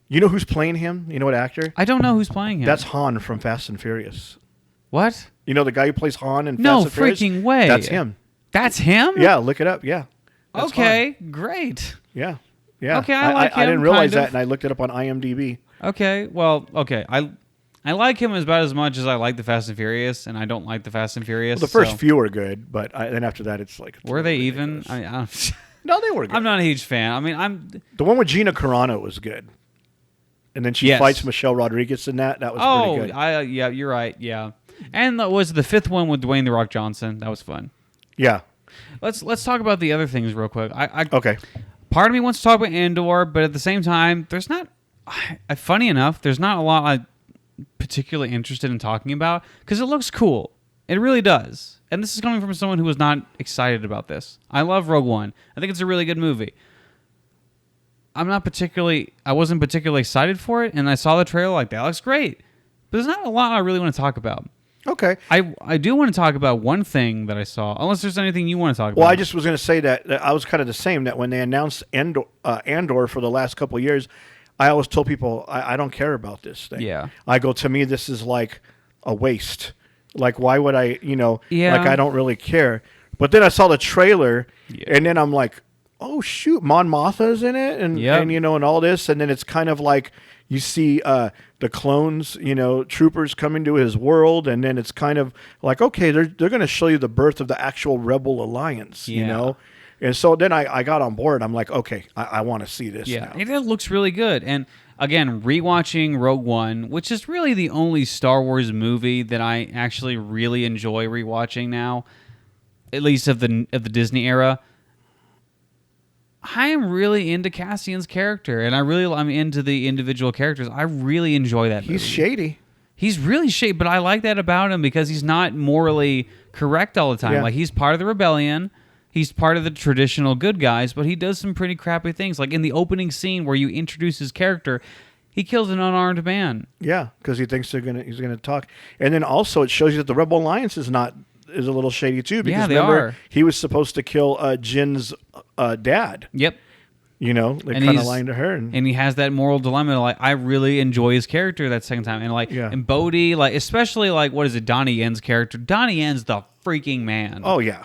You know who's playing him? You know what actor? I don't know who's playing him. That's Han from Fast and Furious. What? You know the guy who plays Han in Fast and Furious? No freaking way. That's him. That's him? Yeah, look it up. Yeah. Okay, great. Yeah. Yeah. Okay, I like him. I didn't realize that, and I looked it up on IMDb. Okay, well, okay. I like him about as much as I like the Fast and Furious, and I don't like the Fast and Furious. Well, the first few are good, but then after that, it's like... Were they even? I mean, no, they were good. I'm not a huge fan. I mean, the one with Gina Carano was good. And then she fights Michelle Rodriguez in that. That was pretty good. Yeah, you're right. Yeah. And was the fifth one with Dwayne "The Rock" Johnson. That was fun. Yeah. Let's talk about the other things real quick. Okay. Part of me wants to talk about Andor, but at the same time, there's not... funny enough, there's not a lot I'm particularly interested in talking about because it looks cool. It really does. And this is coming from someone who was not excited about this. I love Rogue One. I think it's a really good movie. I wasn't particularly excited for it, and I saw the trailer like, that looks great. But there's not a lot I really want to talk about. Okay. I do want to talk about one thing that I saw, unless there's anything you want to talk about. Well, I just was going to say that I was kind of the same, that when they announced Andor for the last couple of years, I always told people, I don't care about this thing. Yeah. I go, to me, this is like a waste. Like, why would I, Yeah. like, I don't really care. But then I saw the trailer, and then I'm like, oh, shoot, Mon Mothma's in it, and and all this. And then it's kind of like you see the clones, troopers coming to his world, and then it's kind of like, okay, they're going to show you the birth of the actual Rebel Alliance, And so then I got on board. I'm like, okay, I want to see this now. It looks really good. And again, rewatching Rogue One, which is really the only Star Wars movie that I actually really enjoy rewatching now, at least of the Disney era. I am really into Cassian's character, and I'm into the individual characters. I really enjoy that movie. He's shady. He's really shady, but I like that about him because he's not morally correct all the time. Yeah. Like, he's part of the rebellion. He's part of the traditional good guys, but he does some pretty crappy things. Like in the opening scene where you introduce his character, he kills an unarmed man. Yeah, because he thinks he's gonna talk. And then also it shows you that the Rebel Alliance is a little shady too. Because they are. He was supposed to kill Jin's dad. Yep. They kind of lied to her, and he has that moral dilemma. Like, I really enjoy his character that second time, and Bodhi, especially what is it, Donnie Yen's character? Donnie Yen's the freaking man. Oh yeah.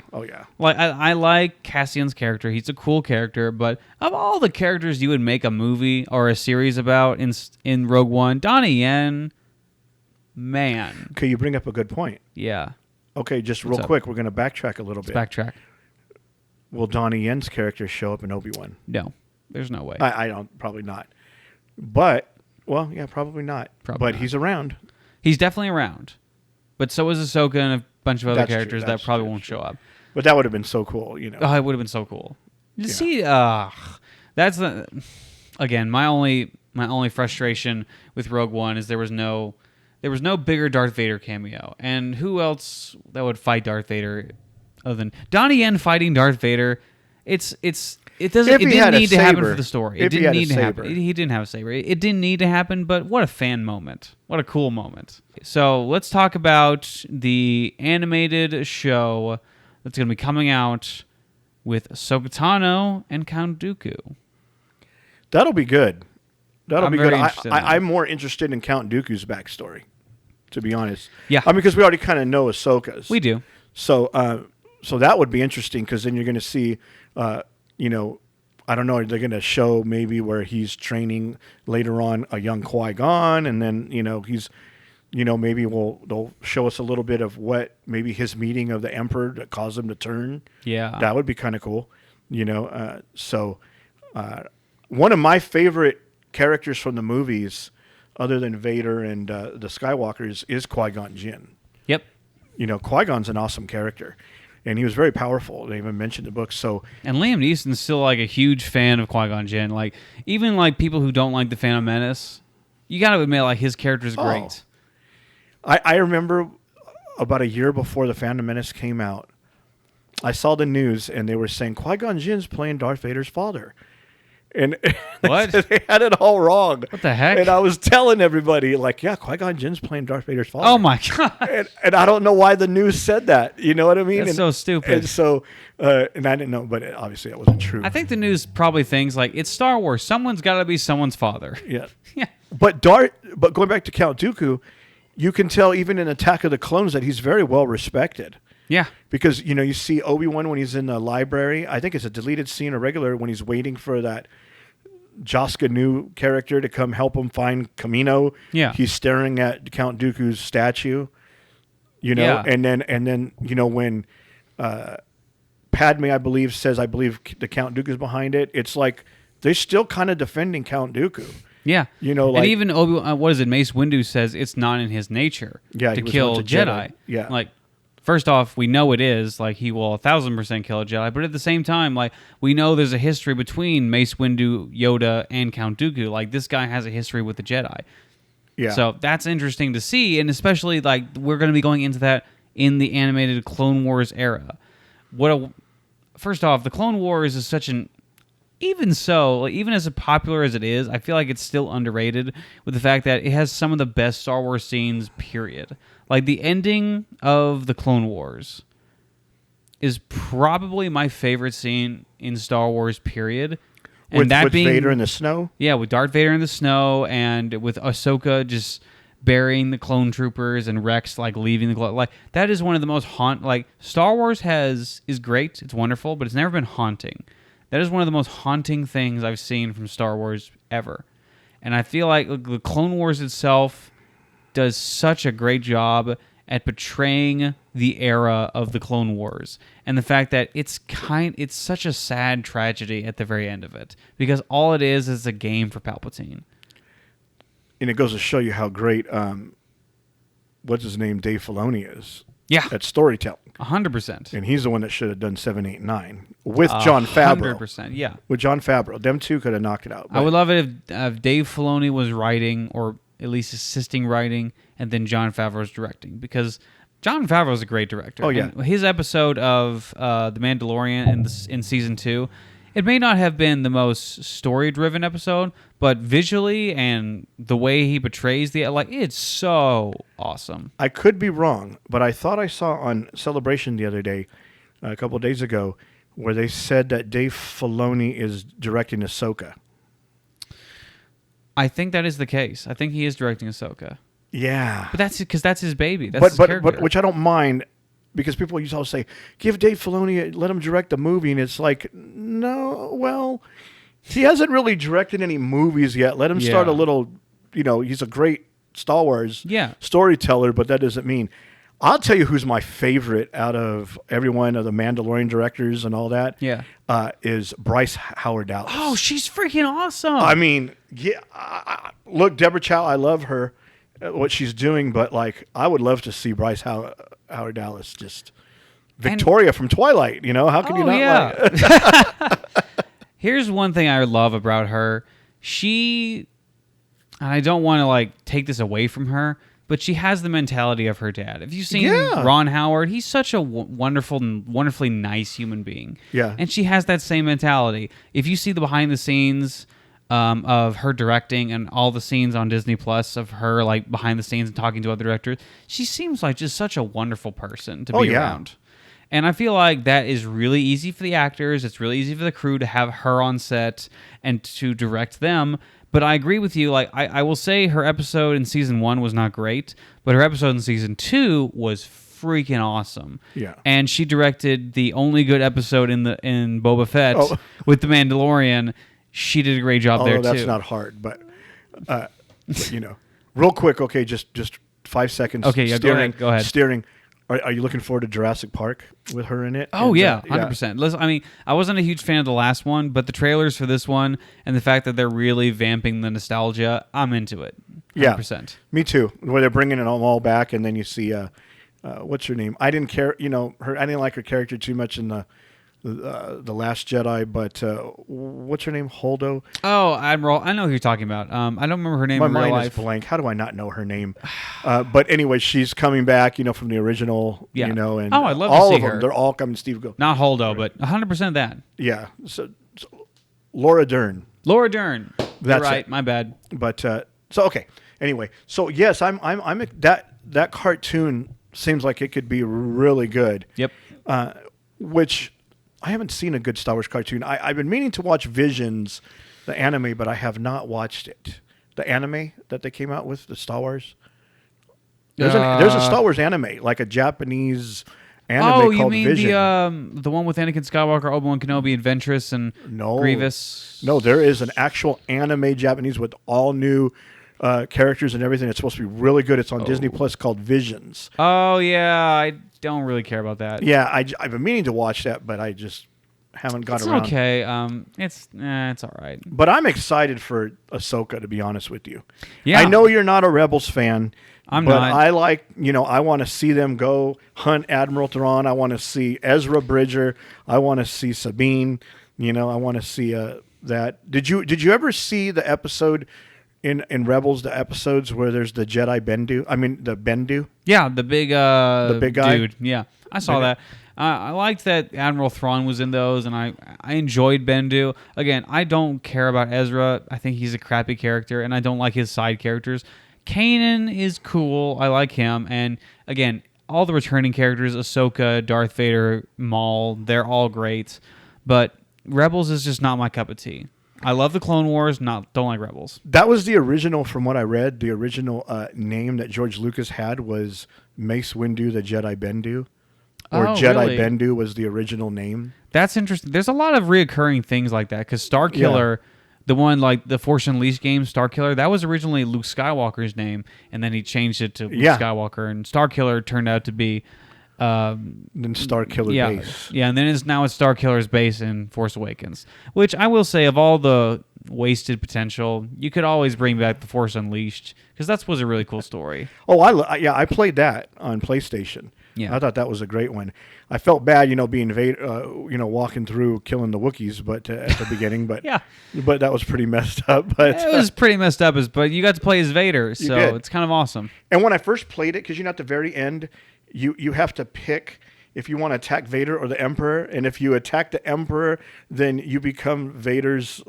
Like, I like Cassian's character. He's a cool character, but of all the characters you would make a movie or a series about in Rogue One, Donnie Yen, man. Okay, you bring up a good point. Yeah. Okay, just real quick, we're going to backtrack a little bit. Backtrack. Will Donnie Yen's character show up in Obi Wan? No, there's no way. I don't, probably not. But, well, yeah, probably not. But he's around. He's definitely around. But so is Ahsoka and a bunch of other characters that probably won't show up. But that would have been so cool, Oh, it would have been so cool. See, that's again, my only frustration with Rogue One is there was no bigger Darth Vader cameo. And who else that would fight Darth Vader other than Donnie Yen fighting Darth Vader? It didn't need to happen for the story. It didn't need to happen. He didn't have a saber. It didn't need to happen, but what a fan moment. What a cool moment. So let's talk about the animated show that's going to be coming out with Ahsoka Tano and Count Dooku. That'll be good. That'll be good. I'm more interested in Count Dooku's backstory, to be honest. Yeah. Because we already kind of know Ahsoka's. We do. So that would be interesting, because then you're going to see, I don't know, they're going to show maybe where he's training later on a young Qui-Gon, and then, he's, maybe they'll show us a little bit of what maybe his meeting of the Emperor that caused him to turn. Yeah. That would be kind of cool, one of my favorite characters from the movies, other than Vader and the Skywalkers, is Qui-Gon Jinn. Yep. Qui-Gon's an awesome character, and he was very powerful. They even mentioned the book. And Liam Neeson's still a huge fan of Qui-Gon Jinn. Even people who don't like the Phantom Menace, you got to admit his character's great. I remember about a year before the Phantom Menace came out, I saw the news and they were saying Qui-Gon Jinn's playing Darth Vader's father. And what? They had it all wrong. What the heck? And I was telling everybody, Qui-Gon Jinn's playing Darth Vader's father. Oh my god! And I don't know why the news said that. You know what I mean? That's so stupid. And so, and I didn't know, but obviously that wasn't true. I think the news probably thinks it's Star Wars. Someone's got to be someone's father. Yeah. Yeah. But going back to Count Dooku, you can tell even in Attack of the Clones that he's very well respected. Yeah. Because, you see Obi Wan when he's in the library. I think it's a deleted scene or regular when he's waiting for that Jaska Nu character to come help him find Kamino. Yeah. He's staring at Count Dooku's statue. Yeah. And then when Padme, I believe the Count Dooku's behind it, it's like they're still kind of defending Count Dooku. Yeah. And even Mace Windu says it's not in his nature to kill Jedi. Yeah. First off, we know it is. He will 1,000% kill a Jedi. But at the same time, we know there's a history between Mace Windu, Yoda, and Count Dooku. This guy has a history with the Jedi. Yeah. So that's interesting to see. And especially, we're going to be going into that in the animated Clone Wars era. First off, the Clone Wars is such an... Even so, even as popular as it is, I feel like it's still underrated with the fact that it has some of the best Star Wars scenes, period. Like the ending of the Clone Wars is probably my favorite scene in Star Wars, period. And with Vader in the snow? Yeah, with Darth Vader in the snow and with Ahsoka just burying the clone troopers and Rex like leaving the like that is one of the most Star Wars is great, it's wonderful, but it's never been haunting. That is one of the most haunting things I've seen from Star Wars ever. And I feel like the Clone Wars itself does such a great job at portraying the era of the Clone Wars and the fact that it's such a sad tragedy at the very end of it because all it is a game for Palpatine. And it goes to show you how great, what's his name, Dave Filoni is. Yeah. At storytelling. 100%. And he's the one that should have done 7, 8, 9 with Jon Favreau. 100%, yeah. With Jon Favreau. Them two could have knocked it out. I would love it if Dave Filoni was writing or at least assisting writing and then Jon Favreau was directing because Jon Favreau is a great director. Oh, yeah. And his episode of The Mandalorian in Season 2, it may not have been the most story-driven episode, but visually and the way he portrays it's so awesome. I could be wrong, but I thought I saw on Celebration the other day, a couple of days ago, where they said that Dave Filoni is directing Ahsoka. I think that is the case. I think he is directing Ahsoka. Yeah. But that's because that's his baby. That's his character. But which I don't mind, because people used to always say, give Dave Filoni, let him direct the movie, and it's like, no, well, he hasn't really directed any movies yet. Let him start a little, he's a great Star Wars storyteller, but that doesn't mean. I'll tell you who's my favorite out of every one of the Mandalorian directors and all that. Yeah. Is Bryce Howard Dallas. Oh, she's freaking awesome. I mean, look, Deborah Chow, I love her, what she's doing, but I would love to see Bryce Howard Dallas just Victoria from Twilight. How can you not Here's one thing I love about her. And I don't want to take this away from her, but she has the mentality of her dad. If you've seen Ron Howard, he's such a wonderfully nice human being. Yeah. And she has that same mentality. If you see the behind the scenes of her directing and all the scenes on Disney Plus of her behind the scenes and talking to other directors, she seems like just such a wonderful person to be around. And I feel like that is really easy for the actors. It's really easy for the crew to have her on set and to direct them. But I agree with you. I will say her episode in season 1 was not great, but her episode in season 2 was freaking awesome. Yeah. And she directed the only good episode in Boba Fett with The Mandalorian. She did a great job there too. That's not hard, but real quick. Okay, just 5 seconds. Okay, yeah, go ahead. Steering. Are you looking forward to Jurassic Park with her in it? Oh, yeah, 100%. Listen, I mean, I wasn't a huge fan of the last one, but the trailers for this one and the fact that they're really vamping the nostalgia, I'm into it. 100%. Yeah, me too. Where they're bringing it all back, and then you see, what's her name? I didn't care, her. I didn't like her character too much in the Last Jedi, but what's her name? Holdo. Oh, Admiral. I know who you're talking about. I don't remember her name in real life. My mind is blank. How do I not know her name? But anyway, she's coming back, from the original, and I'd love all to see of them. her. They're all coming. Steve Go. Not Holdo, but 100% that. Yeah. So Laura Dern. Laura Dern. That's you're right. It. My bad. But so okay. Anyway, so yes, I'm that cartoon seems like it could be really good. Yep. Which I haven't seen a good Star Wars cartoon. I've been meaning to watch Visions, the anime, but I have not watched it. The anime that they came out with, the Star Wars. There's a Star Wars anime, like a Japanese anime called Vision. Oh, you mean the one with Anakin Skywalker, Obi Wan Kenobi, Adventurous, and Grievous? No, there is an actual anime Japanese with all new characters and everything. It's supposed to be really good. It's on Disney Plus called Visions. Oh, yeah. I don't really care about that. Yeah, I've been meaning to watch that, but I just haven't got around. It's okay. It's all right. But I'm excited for Ahsoka, to be honest with you. Yeah. I know you're not a Rebels fan. I'm but not. I like, I want to see them go hunt Admiral Thrawn. I want to see Ezra Bridger. I want to see Sabine. I want to see that. Did you ever see the episode in Rebels, the episodes where there's the Jedi Bendu? I mean, the Bendu? Yeah, the big guy? dude. Yeah, I saw that. I liked that Admiral Thrawn was in those, and I enjoyed Bendu. Again, I don't care about Ezra. I think he's a crappy character, and I don't like his side characters. Kanan is cool. I like him. And again, all the returning characters, Ahsoka, Darth Vader, Maul, they're all great. But Rebels is just not my cup of tea. I love the Clone Wars, don't like Rebels. That was the original, from what I read, the original name that George Lucas had was Mace Windu the Jedi Bendu. Or Jedi really? Bendu was the original name. That's interesting. There's a lot of reoccurring things like that, because Starkiller, the one like the Force Unleashed game, Starkiller, that was originally Luke Skywalker's name, and then he changed it to Luke Skywalker, and Starkiller turned out to be... then Starkiller base. Yeah, and then now it's Starkiller's base in Force Awakens, which I will say, of all the wasted potential, you could always bring back the Force Unleashed, because that was a really cool story. Oh, I played that on PlayStation. Yeah, I thought that was a great one. I felt bad, being Vader, walking through killing the Wookiees, but at the beginning, but but that was pretty messed up. But it was pretty messed up, but you got to play as Vader, so it's kind of awesome. And when I first played it, because at the very end, you have to pick if you want to attack Vader or the Emperor, and if you attack the Emperor, then you become Vader's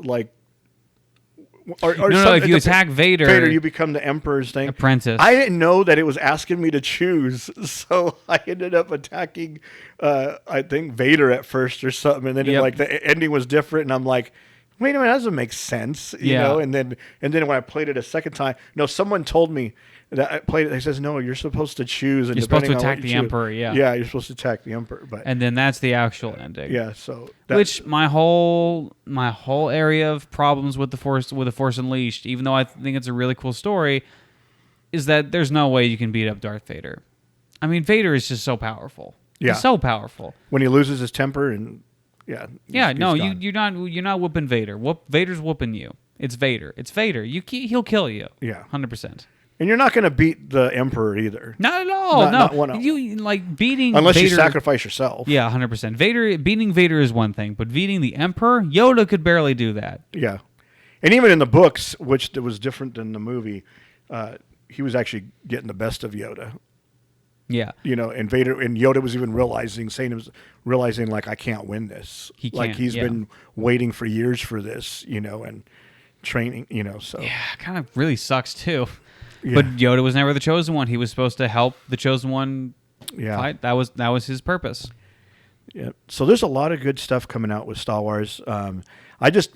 if you attack Vader, you become the Emperor's thing. Apprentice. I didn't know that it was asking me to choose, so I ended up attacking, I think Vader at first or something, and then the ending was different, and I'm like, wait a minute, that doesn't make sense, you know. And then when I played it a second time, someone told me that I played it. They says, no, you're supposed to choose, and you're supposed to attack the Emperor. Yeah, you're supposed to attack the Emperor, and then that's the actual ending. Yeah, so which my whole area of problems with the Force Unleashed, even though I think it's a really cool story, is that there's no way you can beat up Darth Vader. I mean, Vader is just so powerful. Yeah, he's so powerful. When he loses his temper and you're not whooping Vader. Vader's whooping you. It's Vader. He'll kill you. Yeah, 100%. And you're not going to beat the Emperor either. Not at all. You beating unless Vader, you sacrifice yourself. Yeah, 100%. Beating Vader is one thing, but beating the Emperor, Yoda could barely do that. Yeah, and even in the books, which was different than the movie, he was actually getting the best of Yoda. Yeah, and Yoda was even realizing like, I can't win this. He's been waiting for years for this, and training, So kind of really sucks too. Yeah. But Yoda was never the chosen one. He was supposed to help the chosen one fight. That was his purpose. Yeah. So there's a lot of good stuff coming out with Star Wars. I just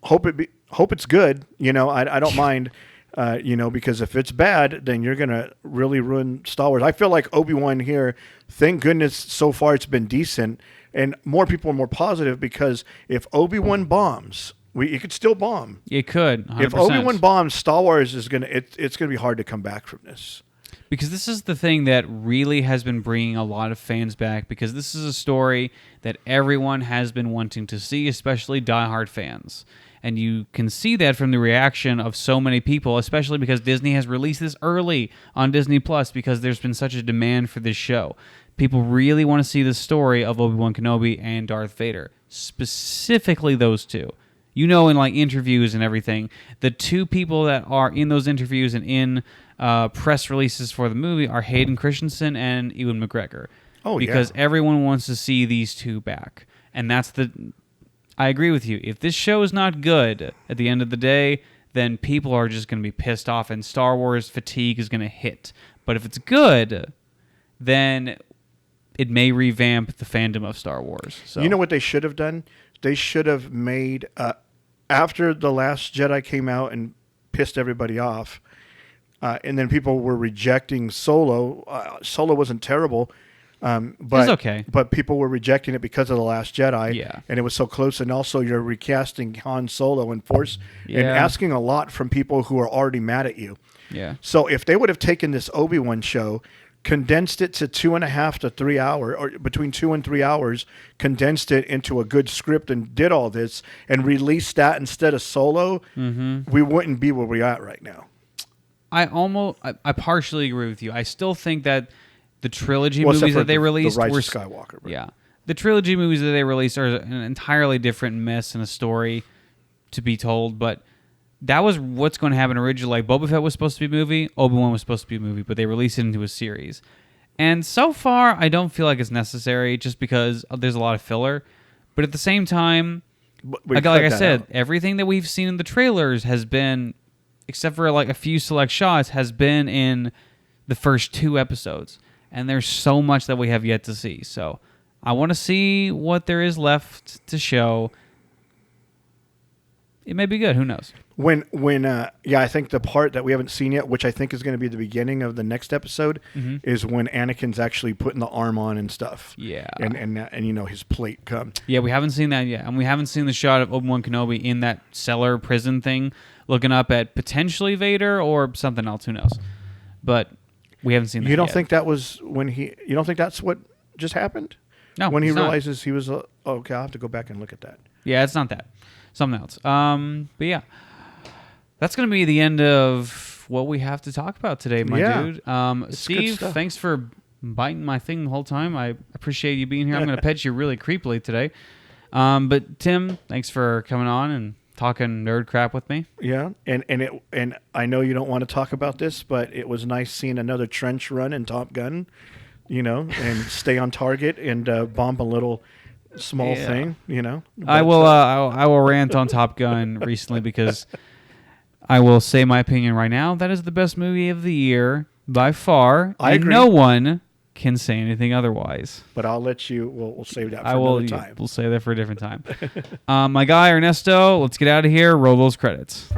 hope it's good. I don't mind. Because if it's bad, then you're gonna really ruin Star Wars. I feel like Obi-Wan here. Thank goodness so far it's been decent, and more people are more positive, because if Obi-Wan bombs, it could still bomb. It could. 100%. If Obi-Wan bombs, Star Wars is it's gonna be hard to come back from this. Because this is the thing that really has been bringing a lot of fans back, because this is a story that everyone has been wanting to see, especially diehard fans. And you can see that from the reaction of so many people, especially because Disney has released this early on Disney Plus, because there's been such a demand for this show. People really want to see the story of Obi-Wan Kenobi and Darth Vader, specifically those two. In interviews and everything, the two people that are in those interviews and in press releases for the movie are Hayden Christensen and Ewan McGregor. Oh, because everyone wants to see these two back. And I agree with you. If this show is not good at the end of the day, then people are just going to be pissed off, and Star Wars fatigue is going to hit. But if it's good, then it may revamp the fandom of Star Wars. So. You know what they should have done? They should have made, after The Last Jedi came out and pissed everybody off, and then people were rejecting Solo. Solo wasn't terrible. But it's okay. But people were rejecting it because of The Last Jedi, and it was so close. And also, you're recasting Han Solo and and asking a lot from people who are already mad at you. Yeah. So if they would have taken this Obi-Wan show, condensed it to 2.5 to 3 hours, or between 2 and 3 hours, condensed it into a good script, and did all this, and released that instead of Solo, we wouldn't be where we're at right now. I partially agree with you. I still think that the trilogy movies that they released were Skywalker. But. Yeah. The trilogy movies that they released are an entirely different mess and a story to be told, but that was what's going to happen originally. Like, Boba Fett was supposed to be a movie, Obi-Wan was supposed to be a movie, but they released it into a series. And so far, I don't feel like it's necessary, just because there's a lot of filler. But at the same time, like I said, everything that we've seen in the trailers has been except for like a few select shots, has been in the first 2 episodes. And there's so much that we have yet to see. So I want to see what there is left to show. It may be good. Who knows? I think the part that we haven't seen yet, which I think is going to be the beginning of the next episode, is when Anakin's actually putting the arm on and stuff. Yeah. And you know, his plate comes. Yeah, we haven't seen that yet. And we haven't seen the shot of Obi Wan Kenobi in that cellar prison thing, looking up at potentially Vader or something else. Who knows? But we haven't seen that You don't yet. think that was when you don't think that's what just happened? No. When he realizes he was, okay, I'll have to go back and look at that. Yeah, it's not that. Something else. But yeah. That's going to be the end of what we have to talk about today, my dude. Steve, thanks for biting my thing the whole time. I appreciate you being here. I'm going to pet you really creepily today. But Tim, thanks for coming on and talking nerd crap with me. Yeah, and I know you don't want to talk about this, but it was nice seeing another trench run in Top Gun, you know, and stay on target and bomb a little small thing, you know. But, I will rant on Top Gun recently because I will say my opinion right now. That is the best movie of the year by far. I agree. No one can say anything otherwise. But I'll let you. We'll save that for another time. We'll save that for a different time. My guy Ernesto, let's get out of here. Roll those credits.